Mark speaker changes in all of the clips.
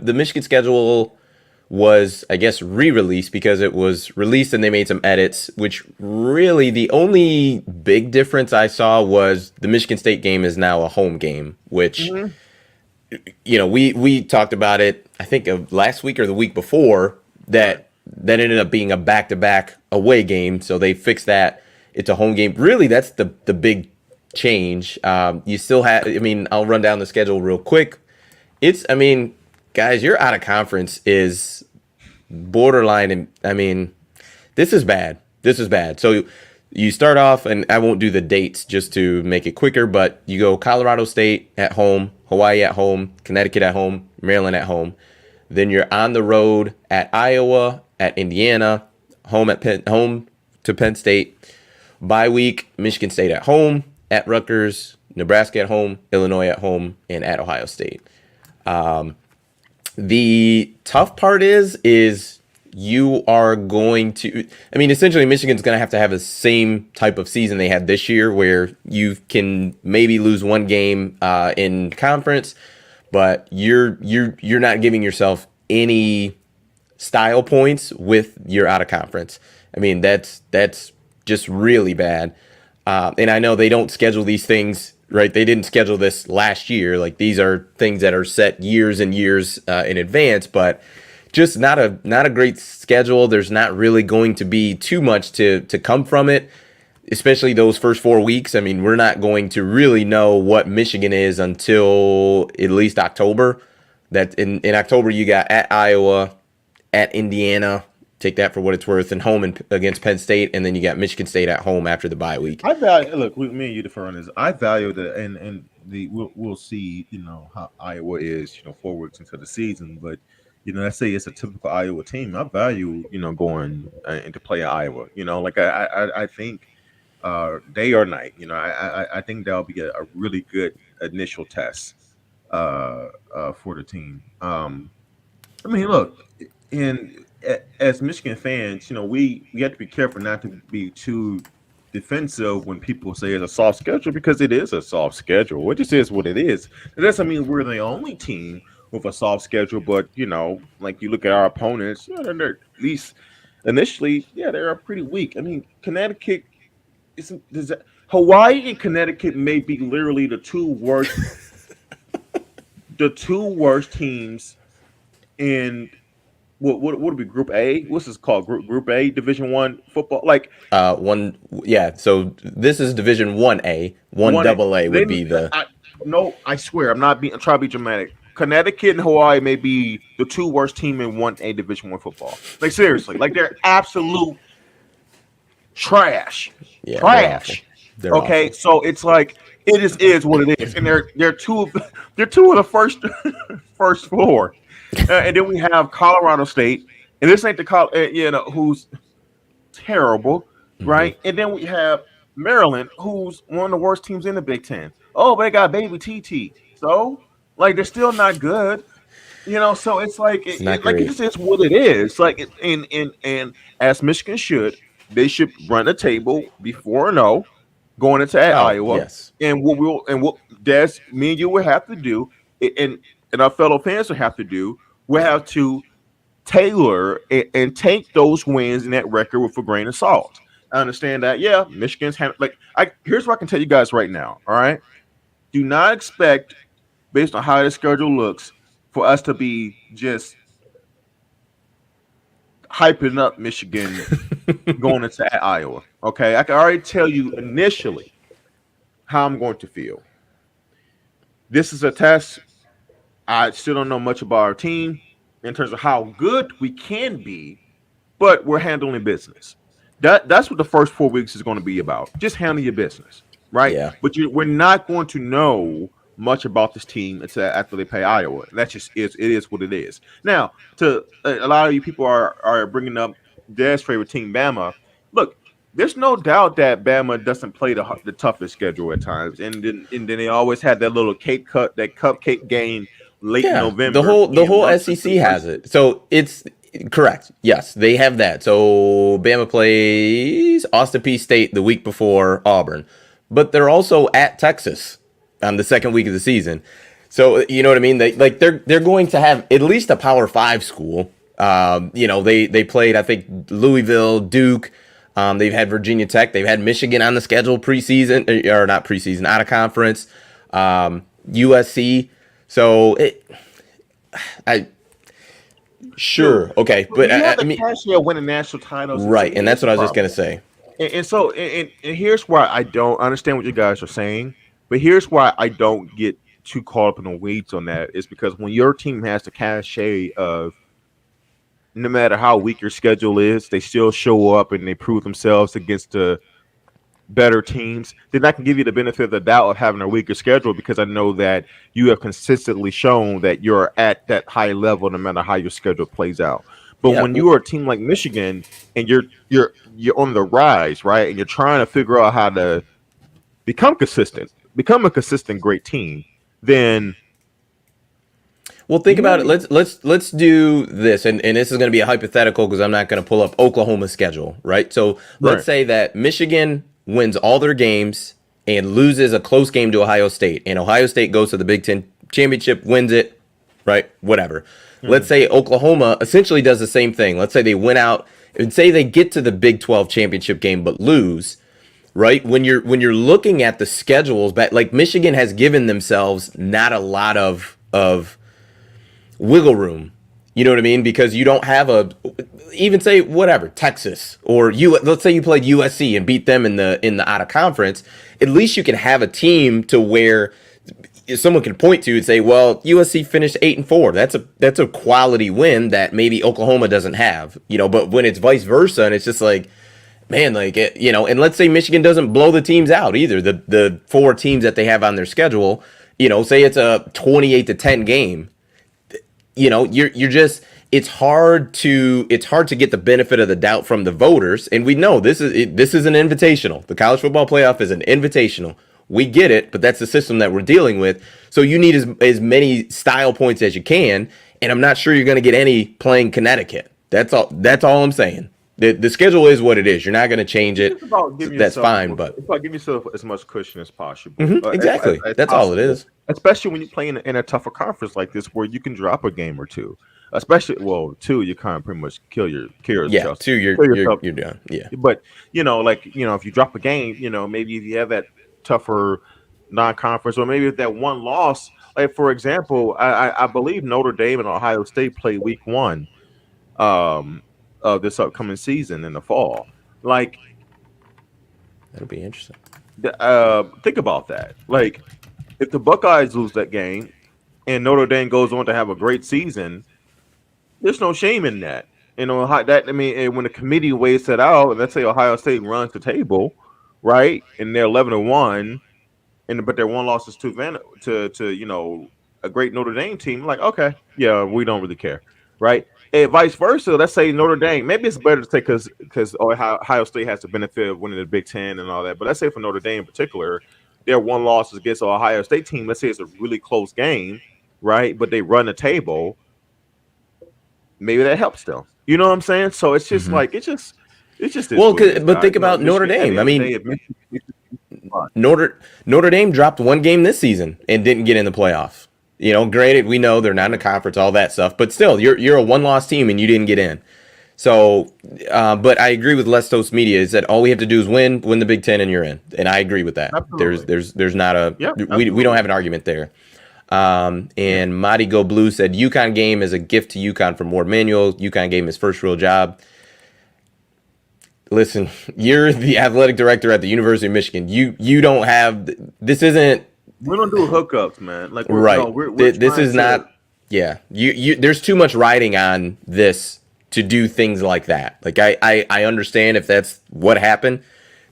Speaker 1: the Michigan schedule was, I guess, re-released because it was released and they made some edits, which really the only big difference I saw was the Michigan State game is now a home game, which,
Speaker 2: Mhm.
Speaker 1: we talked about it, I think of last week or the week before,
Speaker 2: Right.
Speaker 1: that ended up being a back-to-back away game. So they fixed that. It's a home game. Really, that's the big change. You still have, I mean, I'll run down the schedule real quick. I mean, guys, your out of conference is borderline. And I mean, this is bad. This is bad. So you start off, and I won't do the dates just to make it quicker, but you go Colorado State at home, Hawaii at home, Connecticut at home, Maryland at home. Then you're on the road at Iowa, at Indiana, home to Penn State. Bye week, Michigan State at home, at Rutgers, Nebraska at home, Illinois at home, and at Ohio State. The tough part is you are going to, I mean, essentially Michigan's going to have the same type of season they had this year where you can maybe lose one game in conference, but you're not giving yourself any style points with your out of conference. I mean, that's just really bad. And I know they don't schedule these things, right? They didn't schedule this last year. Like, these are things that are set years and years in advance, but just not a great schedule. There's not really going to be too much to come from it, especially those first 4 weeks. I mean, we're not going to really know what Michigan is until at least October. That in October you got at Iowa, at Indiana. Take that for what it's worth, and home against Penn State, and then you got Michigan State at home after the bye week.
Speaker 2: I value look. Me and you differ on this. I value the and the we'll see. How Iowa is. 4 weeks into the season, but let's say it's a typical Iowa team. I value going into play at Iowa. Like I think day or night. I think that'll be a really good initial test for the team. I mean, look, in as Michigan fans, we have to be careful not to be too defensive when people say it's a soft schedule, because it is a soft schedule. It just is what it is. It doesn't mean we're the only team with a soft schedule, but like you look at our opponents, they're at least initially, they're pretty weak. I mean, Connecticut isn't. Hawaii and Connecticut may be literally the two worst teams in what would it be, Group A? What's this called? Group A, Division 1 football. Like
Speaker 1: One, yeah. So this is Division 1A. One
Speaker 2: one.
Speaker 1: double A would be the.
Speaker 2: No, I swear, I'm trying to be dramatic. Connecticut and Hawaii may be the two worst team in 1A Division 1 football. Like, seriously, like, they're absolute trash.
Speaker 1: Yeah,
Speaker 2: Trash.
Speaker 1: They're
Speaker 2: Okay,
Speaker 1: awful.
Speaker 2: so it's like is what it is, and they're two of the first first four, and then we have Colorado State, and this ain't the who's terrible,
Speaker 1: Hmm.
Speaker 2: right? And then we have Maryland, who's one of the worst teams in the Big Ten. Oh, but they got baby TT, so like they're still not good, So it's like
Speaker 1: It's not
Speaker 2: it
Speaker 1: great.
Speaker 2: just is what it is. Like and as Michigan should, they should run the table before no going into at
Speaker 1: Oh
Speaker 2: Iowa,
Speaker 1: yes.
Speaker 2: and what Des, me and you will have to do, and our fellow fans will have to do, we'll have to tailor and take those wins and that record with a grain of salt. I understand that. Yeah, Michigan's here's what I can tell you guys right now. All right, do not expect, based on how the schedule looks, for us to be just hyping up Michigan going into at Iowa. Okay, I can already tell you initially how I'm going to feel. This is a test. I still don't know much about our team in terms of how good we can be, but we're handling business. That's what the first 4 weeks is going to be about. Just handle your business, right?
Speaker 1: Yeah.
Speaker 2: But we're not going to know much about this team until after they play Iowa. That's just it is what it is. Now, to a lot of you people are bringing up their favorite team, Bama. Look, there's no doubt that Bama doesn't play the toughest schedule at times, and then they always had that little cupcake game late in
Speaker 1: Yeah, the
Speaker 2: November
Speaker 1: whole the
Speaker 2: in
Speaker 1: whole
Speaker 2: Rumson
Speaker 1: SEC has it. So it's correct. Yes, they have that. So Bama plays Austin P State the week before Auburn, but they're also at Texas on the second week of the season. So you know what I mean? They're going to have at least a Power Five school. They played, I think, Louisville, Duke. They've had Virginia Tech. They've had Michigan on the schedule preseason, or not preseason, out of conference. USC. So I sure okay, but
Speaker 2: You have
Speaker 1: I
Speaker 2: the
Speaker 1: mean,
Speaker 2: cashier winning national titles, and
Speaker 1: right,
Speaker 2: see,
Speaker 1: and
Speaker 2: here's
Speaker 1: that's
Speaker 2: the
Speaker 1: what I was just
Speaker 2: problem.
Speaker 1: gonna say.
Speaker 2: And here's why I don't understand what you guys are saying, but here's why I don't get too caught up in the weeds on that is because when your team has the cachet of no matter how weak your schedule is, they still show up and they prove themselves against the better teams, then I can give you the benefit of the doubt of having a weaker schedule because I know that you have consistently shown that you're at that high level no matter how your schedule plays out. But
Speaker 1: Yeah,
Speaker 2: when you are a team like Michigan and you're on the rise, right, and you're trying to figure out how to become a consistent great team, then
Speaker 1: well, think about it.
Speaker 2: you
Speaker 1: Let's do this, and this is going to be a hypothetical because I'm not going to pull up Oklahoma's schedule, right? So let's
Speaker 2: right.
Speaker 1: say that Michigan wins all their games and loses a close game to Ohio State, and Ohio State goes to the Big Ten championship, wins it, right? Whatever. Let's
Speaker 2: Mhm.
Speaker 1: say Oklahoma essentially does the same thing. Let's say they win out and say they get to the Big 12 championship game but lose, right? When you're looking at the schedules, but like Michigan has given themselves not a lot of wiggle room. You know what I mean? Because you don't have a even say whatever Texas or you. Let's say you played USC and beat them in the out of conference. At least you can have a team to where someone can point to and say, well, USC finished 8-4. That's a quality win that maybe Oklahoma doesn't have. But when it's vice versa and it's just like, man, like and let's say Michigan doesn't blow the teams out either. The four teams that they have on their schedule. Say it's a 28-10 game. You're just it's hard to get the benefit of the doubt from the voters, and we know this is an invitational. The college football playoff is an invitational. We get it, but that's the system that we're dealing with. So you need as many style points as you can, and I'm not sure you're going to get any playing Connecticut. That's all I'm saying. The schedule is what it is. You're not going to change it.
Speaker 2: It's about giving
Speaker 1: That's
Speaker 2: yourself
Speaker 1: fine, but
Speaker 2: it's about giving yourself as much cushion as possible,
Speaker 1: exactly.
Speaker 2: as
Speaker 1: That's all it
Speaker 2: possible.
Speaker 1: is.
Speaker 2: Especially when you play in a tougher conference like this, where you can drop a game or two. Especially, well, two, you kind of pretty much kill
Speaker 1: Yeah,
Speaker 2: yourself,
Speaker 1: two, you're
Speaker 2: kill
Speaker 1: you're
Speaker 2: yourself.
Speaker 1: you're done. Yeah.
Speaker 2: But if you drop a game, maybe if you have that tougher non-conference, or maybe if that one loss, like for example, I believe Notre Dame and Ohio State play week one um, of this upcoming season in the fall. Like,
Speaker 1: That'll be interesting.
Speaker 2: think about that. Like, if the Buckeyes lose that game and Notre Dame goes on to have a great season, there's no shame in that. And when the committee weighs that out, and let's say Ohio State runs the table, right, and they're 11-1, and but their one loss is to a great Notre Dame team. Like, okay, yeah, we don't really care, right? And vice versa. Let's say Notre Dame. Maybe it's better to take because Ohio State has the benefit of winning the Big Ten and all that. But let's say for Notre Dame in particular, their one loss is against an Ohio State team. Let's say it's a really close game, right? But they run the table. Maybe that helps them. You know what I'm saying? So it's just like it just is
Speaker 1: Well,
Speaker 2: what it is,
Speaker 1: but
Speaker 2: guys.
Speaker 1: think about Notre
Speaker 2: Michigan at
Speaker 1: Dame.
Speaker 2: the
Speaker 1: I
Speaker 2: end of the
Speaker 1: mean,
Speaker 2: day, if Michigan,
Speaker 1: Notre Dame dropped one game this season and didn't get in the playoff. Granted, we know they're not in the conference, all that stuff, but still, you're a one loss team and you didn't get in. So, but I agree with Lestos Media is that all we have to do is win the Big Ten, and you're in. And I agree with that. There's
Speaker 2: absolutely,
Speaker 1: there's not a
Speaker 2: yeah,
Speaker 1: we don't
Speaker 2: absolutely,
Speaker 1: have an argument there.
Speaker 2: yeah.
Speaker 1: And Madi Go Blue said UConn game is a gift to UConn from Ward Manuel. UConn game his first real job. Listen, you're the athletic director at the University of Michigan. You don't have this isn't
Speaker 2: We don't do hookups, man. Like we're no,
Speaker 1: right.
Speaker 2: we're
Speaker 1: This
Speaker 2: trying
Speaker 1: is
Speaker 2: to.
Speaker 1: not. Yeah, you. There's too much riding on this to do things like that. Like I understand if that's what happened.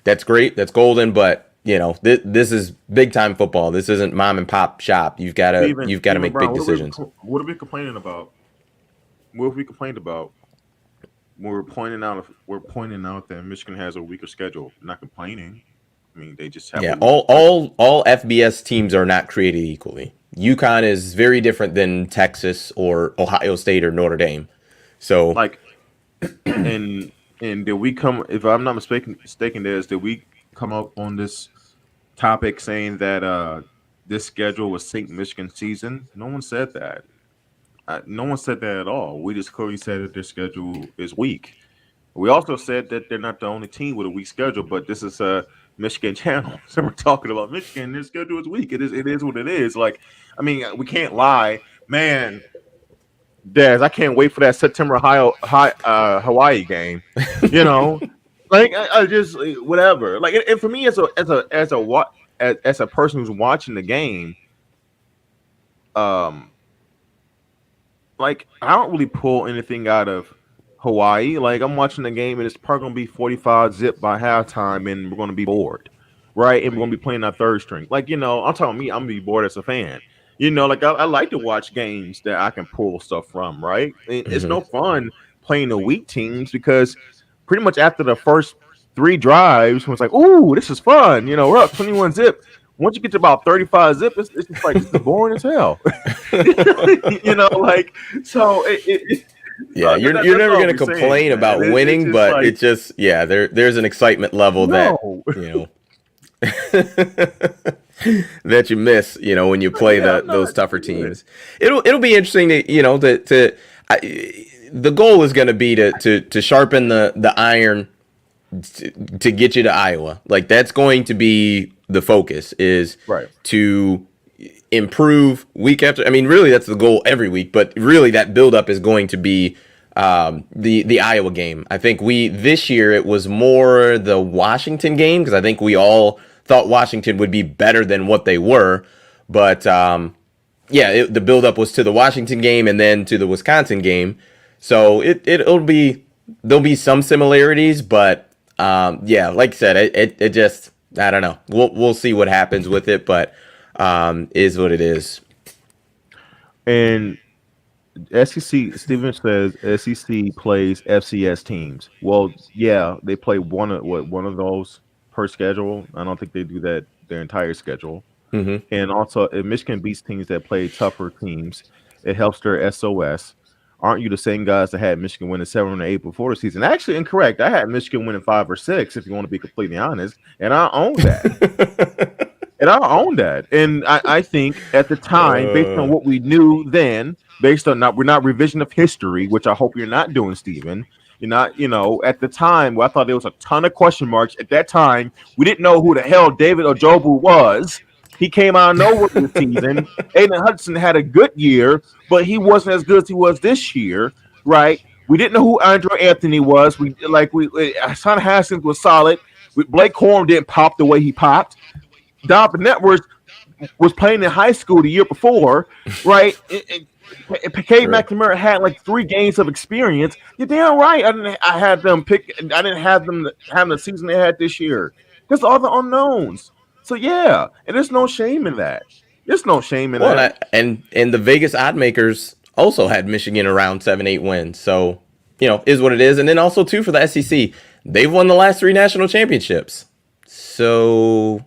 Speaker 1: That's great. That's golden. But this is big time football. This isn't mom and pop shop. You've got to
Speaker 2: Stephen
Speaker 1: make
Speaker 2: Brown,
Speaker 1: big decisions.
Speaker 2: what are we complaining about? What have we complained about? When we're pointing out that Michigan has a weaker schedule. We're not complaining. I mean, they just have a
Speaker 1: Yeah,
Speaker 2: weaker
Speaker 1: all
Speaker 2: schedule.
Speaker 1: all all FBS teams are not created equally. UConn is very different than Texas or Ohio State or Notre Dame. So
Speaker 2: Like, and did we come? If I'm not mistaken, did we come up on this topic saying that this schedule was St. Michigan season. No one said that. No one said that at all. We just clearly said that their schedule is weak. We also said that they're not the only team with a weak schedule, but this is a Michigan channel, so we're talking about Michigan. Their schedule is weak. It is. It is what it is. Like, I mean, we can't lie, man. Daz, I can't wait for that September Hawaii game. You know, like I just whatever. Like, and for me as a person who's watching the game, um, like I don't really pull anything out of Hawaii. Like I'm watching the game and it's probably gonna be 45 zip by halftime and we're gonna be bored. Right? And we're gonna be playing our third string. Like, I'm talking me, I'm gonna be bored as a fan. Like I like to watch games that I can pull stuff from, right? It's
Speaker 1: Hmm.
Speaker 2: no fun playing the weak teams because pretty much after the first three drives, when it's like, ooh, this is fun, we're up 21 zip. Once you get to about 35 zip, it's just like this is boring as hell. Like so.
Speaker 1: Yeah, you're
Speaker 2: That's
Speaker 1: never
Speaker 2: all
Speaker 1: going to
Speaker 2: we're saying,
Speaker 1: complain
Speaker 2: man.
Speaker 1: about
Speaker 2: It's
Speaker 1: winning,
Speaker 2: just
Speaker 1: but
Speaker 2: like
Speaker 1: it's just there's an excitement level that
Speaker 2: no,
Speaker 1: you know that you miss when you play
Speaker 2: yeah, I'm
Speaker 1: those
Speaker 2: not
Speaker 1: tougher
Speaker 2: good.
Speaker 1: teams. It'll be interesting to the goal is going to be to sharpen the iron to get you to Iowa. Like that's going to be the focus is
Speaker 2: Right.
Speaker 1: to improve week after. I mean, really, that's the goal every week. But really, that buildup is going to be the Iowa game. I think this year it was more the Washington game because I think we all thought Washington would be better than what they were. But the buildup was to the Washington game and then to the Wisconsin game. So it'll be there'll be some similarities, but like I said, it just I don't know. We'll see what happens with it, but is what it is.
Speaker 2: And SEC Steven says SEC plays FCS teams. Well, yeah, they play one of those per schedule. I don't think they do that their entire schedule.
Speaker 1: Hmm.
Speaker 2: And also, if Michigan beats teams that play tougher teams, it helps their SOS. Aren't you the same guys that had Michigan winning 7 or 8 before the season? Actually, incorrect. I had Michigan winning 5 or 6, if you want to be completely honest, and I own that. And I own that. And I think at the time, based on
Speaker 1: uh,
Speaker 2: what we knew then, based on we're not revision of history, which I hope you're not doing, Stephen. You're not, at the time, I thought there was a ton of question marks. At that time, we didn't know who the hell David Ojobu was. He came out of nowhere this season. Aiden Hudson had a good year, but he wasn't as good as he was this year, right? We didn't know who Andre Anthony was. Hassan Haskins was solid. Blake Corum didn't pop the way he popped. Donovan Networks was playing in high school the year before, right? Cade
Speaker 1: true.
Speaker 2: McNamara had like 3 games of experience. You're damn right. I had them pick. I didn't have them having the season they had this year. There's all the unknowns. So yeah, and there's no shame in that. There's no shame in
Speaker 1: Well,
Speaker 2: that.
Speaker 1: and the Vegas odd makers also had Michigan around 7-8 wins. So is what it is. And then also too for the SEC, they've won the last 3 national championships. So,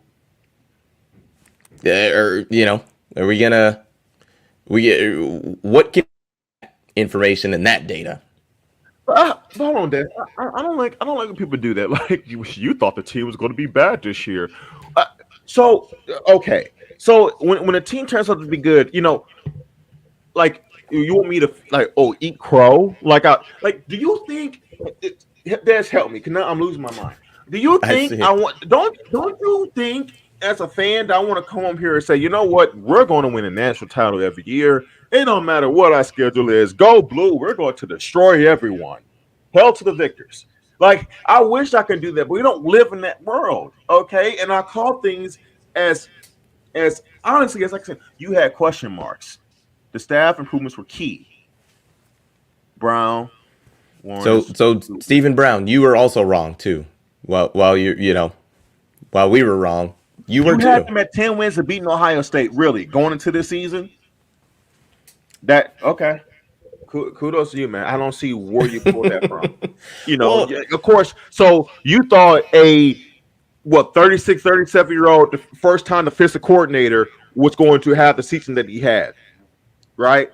Speaker 1: are we gonna what can information and that data?
Speaker 2: Hold on, Dad. I don't like when people do that. Like you thought the team was going to be bad this year. Uh, so okay. So when a team turns out to be good, like you want me to eat crow? Do you think Des help me? Cause now I'm losing my mind. Do you
Speaker 1: I
Speaker 2: think
Speaker 1: see
Speaker 2: I
Speaker 1: it.
Speaker 2: want don't you think as a fan that I want to come up here and say, you know what, we're going to win a national title every year. It don't matter what our schedule is. Go blue. We're going to destroy everyone. Hell to the victors. Like I wish I could do that, but we don't live in that world. Okay. And I call things as honestly as like I said, you had question marks. The staff improvements were key. Brown, Warren
Speaker 1: So
Speaker 2: is
Speaker 1: so Stephen Brown, you were also wrong too. While while we were wrong, you were
Speaker 2: you had
Speaker 1: too.
Speaker 2: them at 10 wins of beating Ohio State, really, going into this season. That okay. Kudos to you, man. I don't see where you pulled that from.
Speaker 1: Well,
Speaker 2: Yeah, of course. So you thought 36, 37-year old, the first time the defensive coordinator was going to have the season that he had, right?